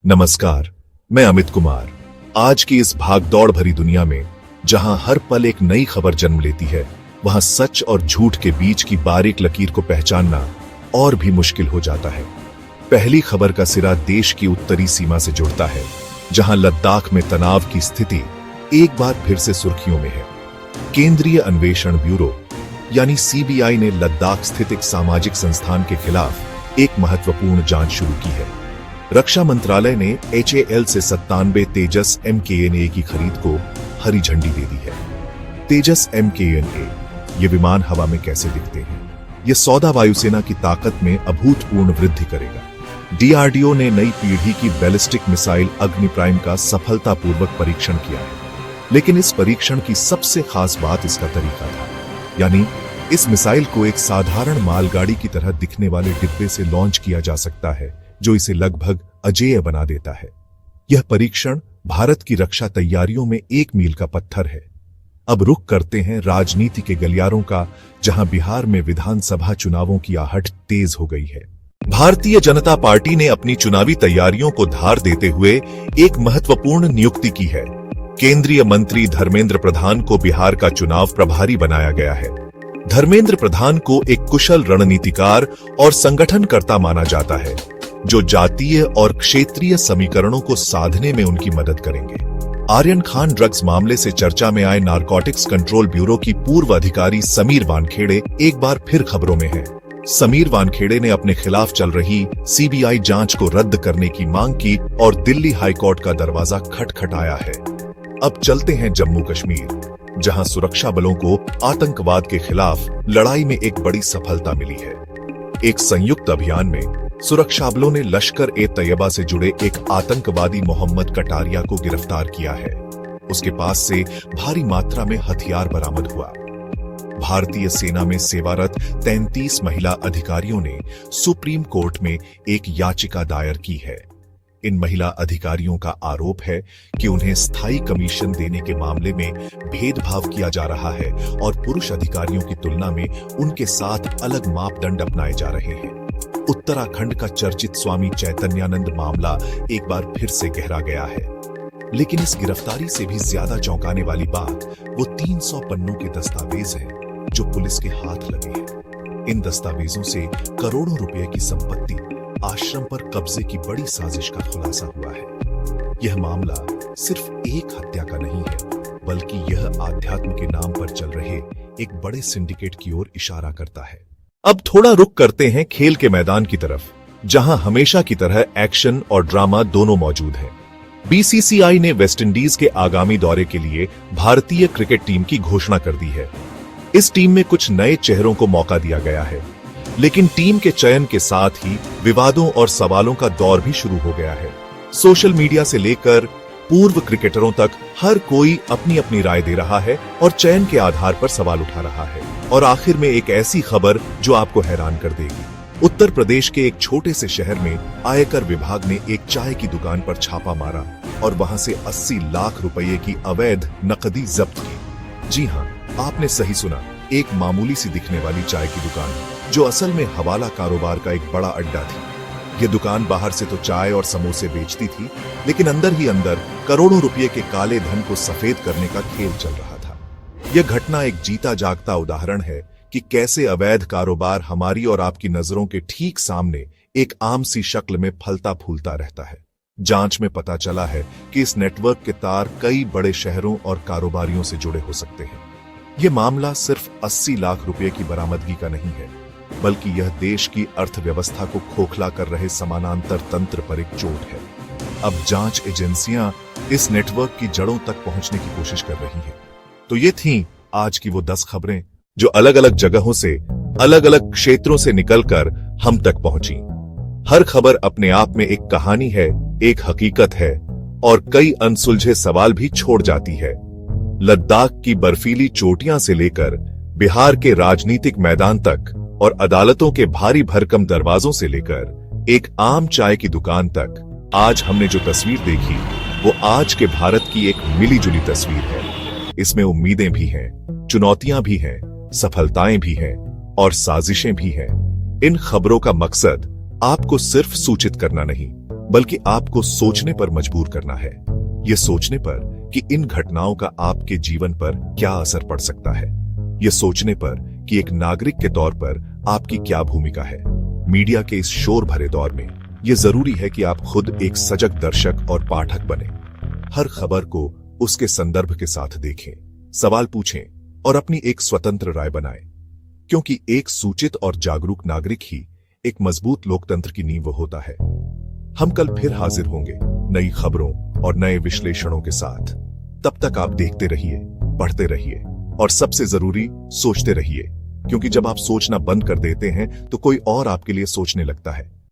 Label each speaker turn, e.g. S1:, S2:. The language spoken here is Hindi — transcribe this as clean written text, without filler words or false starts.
S1: नमस्कार, मैं अमित कुमार। आज की इस भागदौड़ भरी दुनिया में जहां हर पल एक नई खबर जन्म लेती है, वहां सच और झूठ के बीच की बारीक लकीर को पहचानना और भी मुश्किल हो जाता है। पहली खबर का सिरा देश की उत्तरी सीमा से जुड़ता है, जहां लद्दाख में तनाव की स्थिति एक बार फिर से सुर्खियों में है। केंद्रीय अन्वेषण ब्यूरो यानी सीबीआई ने लद्दाख स्थित एक सामाजिक संस्थान के खिलाफ एक महत्वपूर्ण जांच शुरू की है। रक्षा मंत्रालय ने HAL से 97 तेजस MKN-A की खरीद को हरी झंडी दे दी है। तेजस MKN-A ये विमान हवा में कैसे दिखते हैं? ये सौदा वायुसेना की ताकत में अभूतपूर्व वृद्धि करेगा। DRDO ने नई पीढ़ी की बैलिस्टिक मिसाइल अग्नि प्राइम का सफलतापूर्वक परीक्षण किया है, लेकिन इस परीक्षण की सबसे खास बात इसका तरीका था। यानी इस मिसाइल को एक साधारण मालगाड़ी की तरह दिखने वाले डिब्बे से लॉन्च किया जा सकता है, जो इसे लगभग अजेय बना देता है। यह परीक्षण भारत की रक्षा तैयारियों में एक मील का पत्थर है। अब रुख करते हैं राजनीति के गलियारों का, जहां बिहार में विधानसभा चुनावों की आहट तेज हो गई है। भारतीय जनता पार्टी ने अपनी चुनावी तैयारियों को धार देते हुए एक महत्वपूर्ण नियुक्ति की है। केंद्रीय मंत्री धर्मेंद्र प्रधान को बिहार का चुनाव प्रभारी बनाया गया है। धर्मेंद्र प्रधान को एक कुशल रणनीतिकार और संगठनकर्ता माना जाता है, जो जातीय और क्षेत्रीय समीकरणों को साधने में उनकी मदद करेंगे। आर्यन खान ड्रग्स मामले से चर्चा में आए नारकोटिक्स कंट्रोल ब्यूरो की पूर्व अधिकारी समीर वानखेड़े एक बार फिर खबरों में हैं। समीर वानखेड़े ने अपने खिलाफ चल रही सीबीआई जांच को रद्द करने की मांग की और दिल्ली हाईकोर्ट का दरवाजा खटखटाया है। अब चलते हैं जम्मू कश्मीर, जहां सुरक्षा बलों को आतंकवाद के खिलाफ लड़ाई में एक बड़ी सफलता मिली है। एक संयुक्त अभियान में सुरक्षा बलों ने लश्कर-ए-तैयबा से जुड़े एक आतंकवादी मोहम्मद कटारिया को गिरफ्तार किया है। उसके पास से भारी मात्रा में हथियार बरामद हुआ। भारतीय सेना में सेवारत 33 महिला अधिकारियों ने सुप्रीम कोर्ट में एक याचिका दायर की है। इन महिला अधिकारियों का आरोप है कि उन्हें स्थायी कमीशन देने के मामले में भेदभाव किया जा रहा है और पुरुष अधिकारियों की तुलना में उनके साथ अलग मापदंड अपनाए जा रहे हैं। उत्तराखंड का चर्चित स्वामी चैतन्यानंद मामला एक बार फिर से गहरा गया है, लेकिन इस गिरफ्तारी से भी ज्यादा चौंकाने वाली बात वो 300 पन्नों के दस्तावेज हैं जो पुलिस के हाथ लगे हैं। इन दस्तावेजों से करोड़ों रुपए की संपत्ति आश्रम पर कब्जे की बड़ी साजिश का खुलासा हुआ है। यह मामला सिर्फ एक हत्या का नहीं है, बल्कि यह आध्यात्म के नाम पर चल रहे एक बड़े सिंडिकेट की ओर इशारा करता है। अब थोड़ा रुख करते हैं खेल के मैदान की तरफ, जहां हमेशा की तरह एक्शन और ड्रामा दोनों मौजूद हैं। BCCI ने वेस्टइंडीज के आगामी दौरे के लिए भारतीय क्रिकेट टीम की घोषणा कर दी है। इस टीम में कुछ नए चेहरों को मौका दिया गया है, लेकिन टीम के चयन के साथ ही विवादों और सवालों का दौर भी शुरू हो गया है। सोशल मीडिया से लेकर पूर्व क्रिकेटरों तक हर कोई अपनी अपनी राय दे रहा है और चयन के आधार पर सवाल उठा रहा है। और आखिर में एक ऐसी खबर जो आपको हैरान कर देगी। उत्तर प्रदेश के एक छोटे से शहर में आयकर विभाग ने एक चाय की दुकान पर छापा मारा और वहां से 80 लाख रुपए की अवैध नकदी जब्त की। जी हां, आपने सही सुना, एक मामूली सी दिखने वाली चाय की दुकान, जो असल में हवाला कारोबार का एक बड़ा अड्डा थी। यह दुकान बाहर से तो चाय और समोसे बेचती थी, लेकिन अंदर ही अंदर करोड़ों रुपए के काले धन को सफेद करने का खेल चल रहा था। यह घटना एक जीता जागता उदाहरण है कि कैसे अवैध कारोबार हमारी और आपकी नजरों के ठीक सामने एक आम सी शक्ल में फलता फूलता रहता है। जांच में पता चला है कि इस नेटवर्क के तार कई बड़े शहरों और कारोबारियों से जुड़े हो सकते हैं। यह मामला सिर्फ 80 लाख रुपए की बरामदगी का नहीं है, बल्कि यह देश की अर्थव्यवस्था को खोखला कर रहे समानांतर तंत्र पर एक चोट है। अब जांच एजेंसियां इस नेटवर्क की जड़ों तक पहुंचने की कोशिश कर रही हैं। तो ये थी आज की वो 10 खबरें जो अलग अलग जगहों से, अलग अलग क्षेत्रों से निकलकर हम तक पहुंची। हर खबर अपने आप में एक कहानी है, एक हकीकत है और कई अनसुलझे सवाल भी छोड़ जाती है। लद्दाख की बर्फीली चोटियां से लेकर बिहार के राजनीतिक मैदान तक और अदालतों के भारी भरकम दरवाजों से लेकर एक आम चाय की दुकान तक, आज हमने जो तस्वीर देखी वो आज के भारत की एक मिली जुली तस्वीर है। इसमें उम्मीदें भी हैं, चुनौतियां भी हैं, सफलताएं भी हैं और साजिशें भी हैं। इन खबरों का मकसद आपको सिर्फ सूचित करना नहीं, बल्कि आपको सोचने पर मजबूर करना है। यह सोचने पर कि इन घटनाओं का आपके जीवन पर क्या असर पड़ सकता है। यह सोचने पर कि एक नागरिक के तौर पर आपकी क्या भूमिका है। मीडिया के इस शोर भरे दौर में यह जरूरी है कि आप खुद एक सजग दर्शक और पाठक बने। हर खबर को उसके संदर्भ के साथ देखें, सवाल पूछें और अपनी एक स्वतंत्र राय बनाएं, क्योंकि एक सूचित और जागरूक नागरिक ही एक मजबूत लोकतंत्र की नींव होता है। हम कल फिर हाजिर होंगे नई खबरों और नए विश्लेषणों के साथ। तब तक आप देखते रहिए, पढ़ते रहिए और सबसे जरूरी सोचते रहिए, क्योंकि जब आप सोचना बंद कर देते हैं तो कोई और आपके लिए सोचने लगता है।